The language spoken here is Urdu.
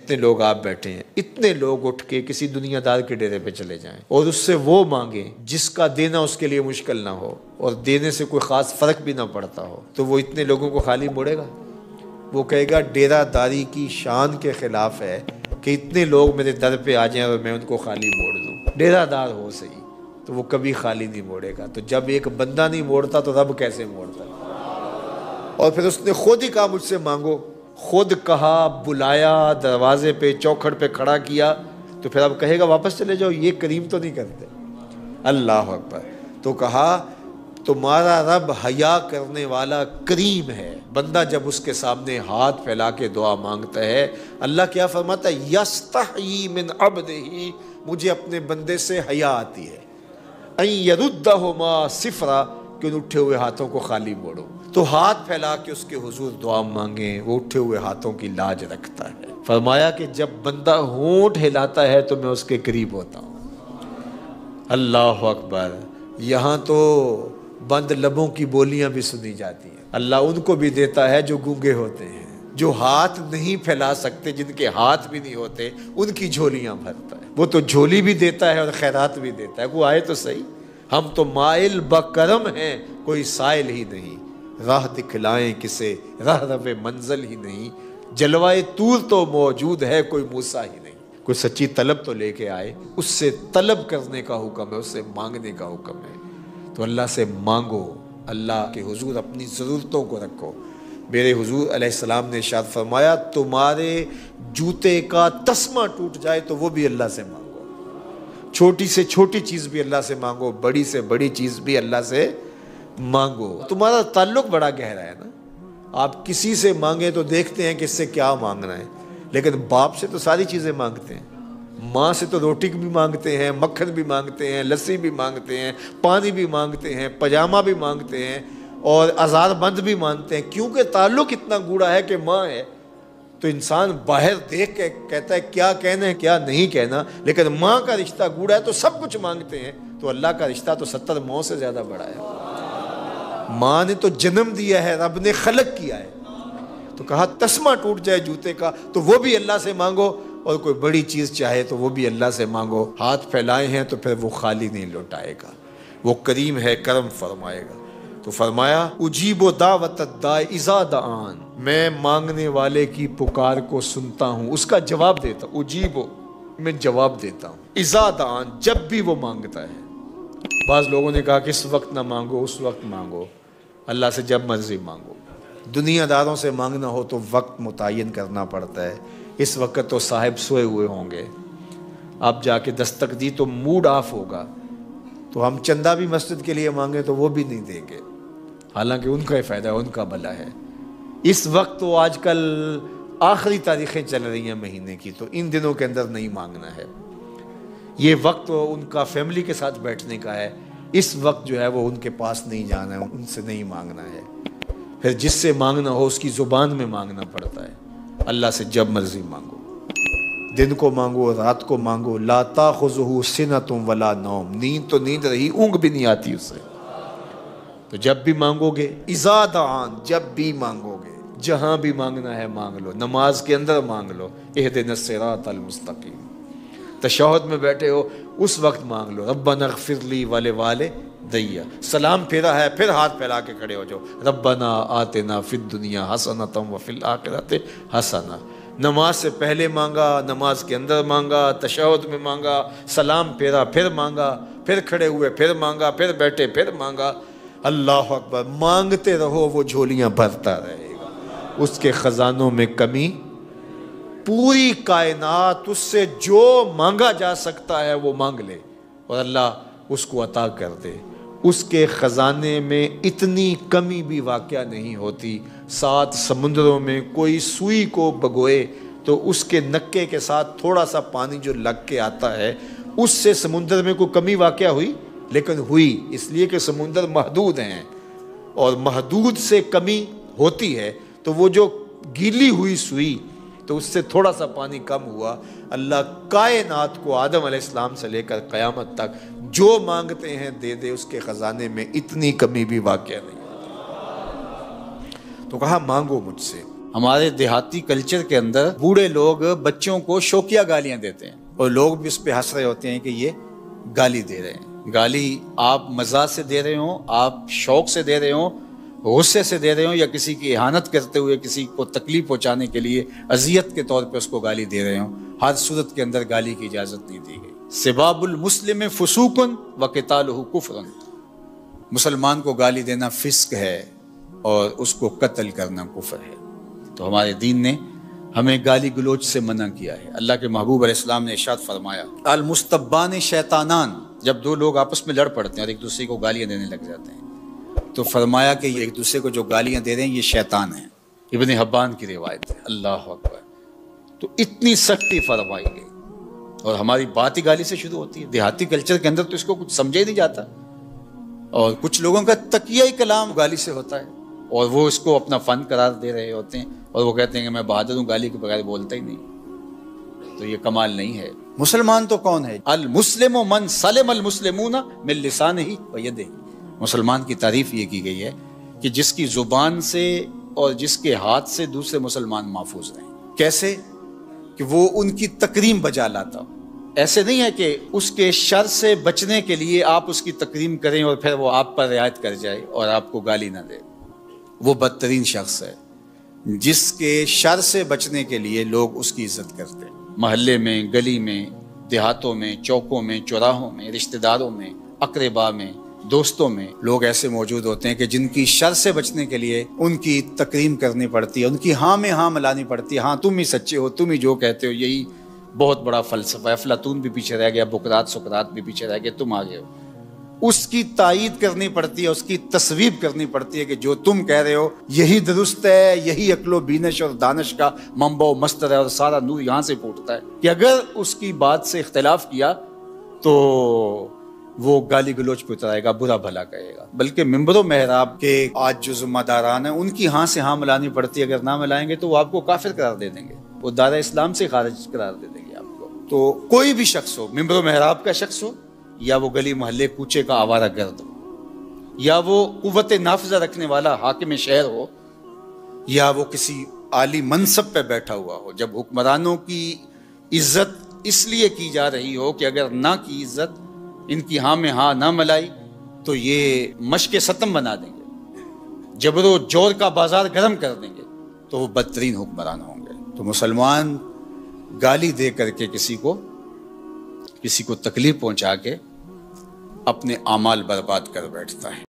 جتنے لوگ آپ بیٹھے ہیں اتنے لوگ اٹھ کے کسی دنیا دار کے ڈیرے پہ چلے جائیں اور اس سے وہ مانگیں جس کا دینا اس کے لیے مشکل نہ ہو اور دینے سے کوئی خاص فرق بھی نہ پڑتا ہو، تو وہ اتنے لوگوں کو خالی موڑے گا؟ وہ کہے گا ڈیرہ داری کی شان کے خلاف ہے کہ اتنے لوگ میرے در پہ آ جائیں اور میں ان کو خالی موڑ دوں، ڈیرہ دار ہو صحیح، تو وہ کبھی خالی نہیں موڑے گا۔ تو جب ایک بندہ نہیں موڑتا تو رب کیسے موڑتا؟ اور پھر اس نے خود ہی کہا مجھ سے مانگو، خود کہا، بلایا، دروازے پہ چوکھٹ پہ کھڑا کیا، تو پھر اب کہے گا واپس چلے جاؤ، یہ کریم تو نہیں کرتے۔ اللہ اکبر۔ تو کہا تمہارا رب حیا کرنے والا کریم ہے۔ بندہ جب اس کے سامنے ہاتھ پھیلا کے دعا مانگتا ہے، اللہ کیا فرماتا ہے؟ یستحیی من عبدہ، مجھے اپنے بندے سے حیا آتی ہے، ان یردہما صفرا، کہ ان اٹھے ہوئے ہاتھوں کو خالی موڑو۔ تو ہاتھ پھیلا کے اس کے حضور دعا مانگیں، وہ اٹھے ہوئے ہاتھوں کی لاج رکھتا ہے۔ فرمایا کہ جب بندہ ہونٹ ہلاتا ہے تو میں اس کے قریب ہوتا ہوں۔ اللہ اکبر۔ یہاں تو بند لبوں کی بولیاں بھی سنی جاتی ہیں۔ اللہ ان کو بھی دیتا ہے جو گونگے ہوتے ہیں، جو ہاتھ نہیں پھیلا سکتے، جن کے ہاتھ بھی نہیں ہوتے، ان کی جھولیاں بھرتا ہے۔ وہ تو جھولی بھی دیتا ہے اور خیرات بھی دیتا ہے۔ وہ آئے تو صحیح، ہم تو مائل بکرم ہیں، کوئی سائل ہی نہیں، راہ دکھلائیں کسے راہ رو منزل ہی نہیں، جلوائے طور تو موجود ہے، کوئی موسیٰ ہی نہیں۔ کوئی سچی طلب تو لے کے آئے، اس سے طلب کرنے کا حکم ہے، اس سے مانگنے کا حکم ہے۔ تو اللہ سے مانگو، اللہ کے حضور اپنی ضرورتوں کو رکھو۔ میرے حضور علیہ السلام نے ارشاد فرمایا تمہارے جوتے کا تسمہ ٹوٹ جائے تو وہ بھی اللہ سے مانگو، چھوٹی سے چھوٹی چیز بھی اللہ سے مانگو، بڑی سے بڑی چیز بھی اللہ سے مانگو۔ تمہارا تعلق بڑا گہرا ہے نا، آپ کسی سے مانگیں تو دیکھتے ہیں کہ اس سے کیا مانگنا ہے، لیکن باپ سے تو ساری چیزیں مانگتے ہیں، ماں سے تو روٹی بھی مانگتے ہیں، مکھن بھی مانگتے ہیں، لسی بھی مانگتے ہیں، پانی بھی مانگتے ہیں، پاجامہ بھی مانگتے ہیں، اور آزار بند بھی مانتے ہیں، کیونکہ تعلق اتنا گوڑا ہے کہ ماں ہے۔ تو انسان باہر دیکھ کے کہتا ہے کیا کہنا ہے کیا نہیں کہنا، لیکن ماں کا رشتہ گوڑا ہے تو سب کچھ مانگتے ہیں۔ تو اللہ کا رشتہ تو 70 ماؤں سے زیادہ بڑا ہے۔ ماں نے تو جنم دیا ہے، رب نے خلق کیا ہے، تو کہا تسمہ ٹوٹ جائے جوتے کا تو وہ بھی اللہ سے مانگو، اور کوئی بڑی چیز چاہے تو وہ بھی اللہ سے مانگو۔ ہاتھ پھیلائے ہیں تو پھر وہ خالی نہیں لوٹائے گا، وہ کریم ہے، کرم فرمائے گا۔ تو فرمایا اجیب دعوت الداع اذا دعان، میں مانگنے والے کی پکار کو سنتا ہوں، اس کا جواب دیتا ہوں، اجیب، میں جواب دیتا ہوں، اذا دعان، جب بھی وہ مانگتا ہے۔ بعض لوگوں نے کہا کہ اس وقت نہ مانگو، اس وقت مانگو، اللہ سے جب مرضی مانگو۔ دنیا داروں سے مانگنا ہو تو وقت متعین کرنا پڑتا ہے۔ اس وقت تو صاحب سوئے ہوئے ہوں گے، آپ جا کے دستک دی تو موڈ آف ہوگا، تو ہم چندہ بھی مسجد کے لیے مانگیں تو وہ بھی نہیں دیں گے، حالانکہ ان کا ہی فائدہ ہے، ان کا بھلا ہے۔ اس وقت تو آج کل آخری تاریخیں چل رہی ہیں مہینے کی، تو ان دنوں کے اندر نہیں مانگنا ہے۔ یہ وقت ان کا فیملی کے ساتھ بیٹھنے کا ہے، اس وقت جو ہے وہ ان کے پاس نہیں جانا ہے، ان سے نہیں مانگنا ہے۔ پھر جس سے مانگنا ہو اس کی زبان میں مانگنا پڑتا ہے۔ اللہ سے جب مرضی مانگو، دن کو مانگو، رات کو مانگو، لا تاخذہ سنۃ ولا نوم، نیند تو نیند رہی، اونگ بھی نہیں آتی اس سے۔ تو جب بھی مانگو گے، اذا دعان، جب بھی مانگو گے، جہاں بھی مانگنا ہے مانگ لو، نماز کے اندر مانگ لو، اہدنا الصراط المستقیم، تشہد میں بیٹھے ہو اس وقت مانگ لو، ربنا اغفر لی ولوالدی، سلام پھیرا ہے پھر ہاتھ پھیلا کے کھڑے ہو جاؤ، ربنا آتنا فی الدنیا حسنۃ وفی الآخرۃ حسنہ۔ نماز سے پہلے مانگا، نماز کے اندر مانگا، تشہد میں مانگا، سلام پھیرا پھر مانگا، پھر کھڑے ہوئے پھر مانگا، پھر بیٹھے پھر مانگا۔ اللہ اکبر، مانگتے رہو، وہ جھولیاں بھرتا رہے گا، اس کے خزانوں میں کمی، پوری کائنات اس سے جو مانگا جا سکتا ہے وہ مانگ لے اور اللہ اس کو عطا کر دے۔ اس کے خزانے میں اتنی کمی بھی واقع نہیں ہوتی۔ 7 سمندروں میں کوئی سوئی کو بگوئے تو اس کے نکے کے ساتھ تھوڑا سا پانی جو لگ کے آتا ہے، اس سے سمندر میں کوئی کمی واقع ہوئی؟ لیکن ہوئی، اس لیے کہ سمندر محدود ہیں، اور محدود سے کمی ہوتی ہے، تو وہ جو گیلی ہوئی سوئی، تو اس سے تھوڑا سا پانی کم ہوا، اللہ کائنات کو آدم علیہ السلام سے لے کر قیامت تک جو مانگتے ہیں دے دے، اس کے خزانے میں اتنی کمی بھی واقع نہیں۔ تو کہا مانگو مجھ سے، ہمارے دیہاتی کلچر کے اندر بوڑھے لوگ بچوں کو شوکیا گالیاں دیتے ہیں اور لوگ بھی اس پہ ہنس رہے ہوتے ہیں کہ یہ گالی دے رہے ہیں. گالی آپ مزاح سے دے رہے ہوں، آپ شوق سے دے رہے ہوں، غصے سے دے رہے ہوں، یا کسی کی اہانت کرتے ہوئے کسی کو تکلیف پہنچانے کے لیے اذیت کے طور پہ اس کو گالی دے رہے ہوں، ہر صورت کے اندر گالی کی اجازت نہیں دی گئی. سباب المسلم فسوق وقتالہ کفر، مسلمان کو گالی دینا فسق ہے اور اس کو قتل کرنا کفر ہے. تو ہمارے دین نے ہمیں گالی گلوچ سے منع کیا ہے. اللہ کے محبوب علیہ السلام نے ارشاد فرمایا المستبان شیطانان، جب دو لوگ آپس میں لڑ پڑتے ہیں اور ایک دوسرے کو گالیاں دینے لگ جاتے ہیں تو فرمایا کہ یہ ایک دوسرے کو جو گالیاں دے رہے ہیں یہ شیطان ہیں. ابن حبان کی روایت ہے. اللہ اکبر. تو اتنی سختی فرمائی گئی اور ہماری بات ہی گالی سے شروع ہوتی ہے. دیہاتی کلچر کے اندر تو اس کو کچھ سمجھا ہی نہیں جاتا اور کچھ لوگوں کا تقیہ کلام گالی سے ہوتا ہے اور وہ اس کو اپنا فن قرار دے رہے ہوتے ہیں اور وہ کہتے ہیں کہ میں بہادر ہوں، گالی کے بغیر بولتا ہی نہیں. تو یہ کمال نہیں ہے. مسلمان تو کون ہے؟ المسلم من سلم المسلمون من لسانہ و یدہ. مسلمان کی تعریف یہ کی گئی ہے کہ جس کی زبان سے اور جس کے ہاتھ سے دوسرے مسلمان محفوظ رہیں. کیسے؟ کہ وہ ان کی تکریم بجا لاتا ہو. ایسے نہیں ہے کہ اس کے شر سے بچنے کے لیے آپ اس کی تکریم کریں اور پھر وہ آپ پر رعایت کر جائے اور آپ کو گالی نہ دے. وہ بدترین شخص ہے جس کے شر سے بچنے کے لیے لوگ اس کی عزت کرتے ہیں. محلے میں، گلی میں، دیہاتوں میں، چوکوں میں، چوراہوں میں، رشتہ داروں میں، اقربا میں، دوستوں میں لوگ ایسے موجود ہوتے ہیں کہ جن کی شر سے بچنے کے لیے ان کی تکریم کرنی پڑتی ہے، ان کی ہاں میں ہاں ملانی پڑتی ہے. ہاں تم ہی سچے ہو، تم ہی جو کہتے ہو یہی بہت بڑا فلسفہ ہے. افلاطون بھی پیچھے رہ گیا، بقراط سقراط بھی پیچھے رہ گئے، تم آگے ہو. اس کی تائید کرنی پڑتی ہے، اس کی تصویب کرنی پڑتی ہے کہ جو تم کہہ رہے ہو یہی درست ہے، یہی عقل و بینش اور دانش کا منبع و مصدر ہے اور سارا نور یہاں سے پھوٹتا ہے. کہ اگر اس کی بات سے اختلاف کیا تو وہ گالی گلوچ پہ اتر آئے گا، برا بھلا کہے گا. بلکہ ممبر و محراب کے آج جو ذمہ داران ہیں ان کی ہاں سے ہاں ملانی پڑتی ہے. اگر نہ ملائیں گے تو وہ آپ کو کافر قرار دے دیں گے، وہ دار اسلام سے خارج قرار دے دیں گے آپ کو. تو کوئی بھی شخص ہو، ممبر و محراب کا شخص ہو یا وہ گلی محلے کوچے کا آوارہ گرد ہو یا وہ قوت نافذہ رکھنے والا حاکم شہر ہو یا وہ کسی عالی منصب پہ بیٹھا ہوا ہو، جب حکمرانوں کی عزت اس لیے کی جا رہی ہو کہ اگر نہ کی عزت، ان کی ہاں میں ہاں نہ ملائی تو یہ مشق ستم بنا دیں گے، جبر و جور کا بازار گرم کر دیں گے، تو وہ بدترین حکمران ہوں گے. تو مسلمان گالی دے کر کے کسی کو تکلیف پہنچا کے اپنے اعمال برباد کر بیٹھتا ہے.